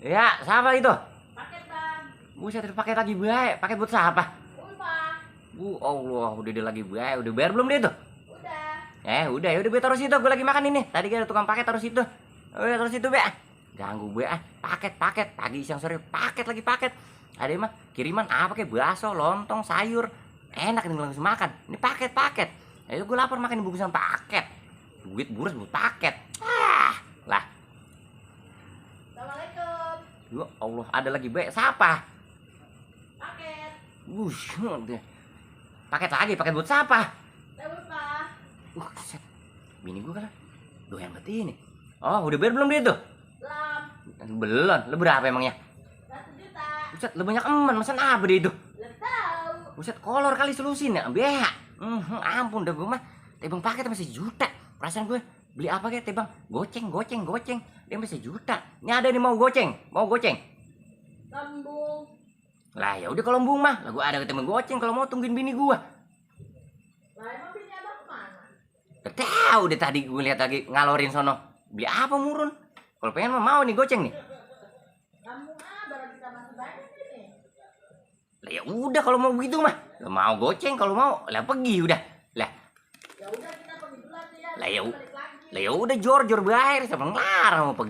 Ya, siapa itu? Paket bang. Buset, paket lagi baik. Paket buat siapa? Ulfa. Allah, udah dia lagi baik. Udah bayar belum dia tuh? Udah. Udah, ya udah gue taruh situ. Gue lagi makan ini. Tadi kan ada tukang paket taruh situ. Udah taruh situ, Be. Ganggu gue ah. Paket. Pagi siang sore paket lagi paket. Ada mah kiriman apa kayak bakso, lontong, sayur. Enak nih langsung makan. Ini paket. Ayo gue lapar makan bungkusan paket. Duit buras buat paket. Lah. Assalamualaikum. Ya Allah, ada lagi Be. Siapa? Paket. Paket buat siapa? Ulfa. Set. Bini gue kan doyan banget ini. Oh, udah bayar belum dia tuh? Belum. Lu berapa emangnya? 1 juta. Buset, lu banyak eman, masa apa dia itu? Belum tahu. Buset, kolor kali solusin ya, beha. Ampun dah gue mah. Tebang paket masih juta. Perasaan gue beli apa kayak tebang? Goceng. Dia masih juta. Ini ada nih mau goceng. Lambung. Lah ya udah kalau embung mah, lah gue ada ketemu goceng kalau mau tungguin bini gue. Lah emang bini abang kemana? Udah tahu deh tadi gue lihat lagi ngalorin sono. Beli apa murun? Kalau pengen mah mau nih goceng nih. Lambung baru bisa masih banyak ini. Lah ya udah kalau mau begitu mah. Lo mau goceng kalau mau lah pergi udah. Lah. Ya udah kita pergi dulu aja ya. Lah ya Balik lagi. Lah ya udah jor bayar sama ngelarang mau pergi.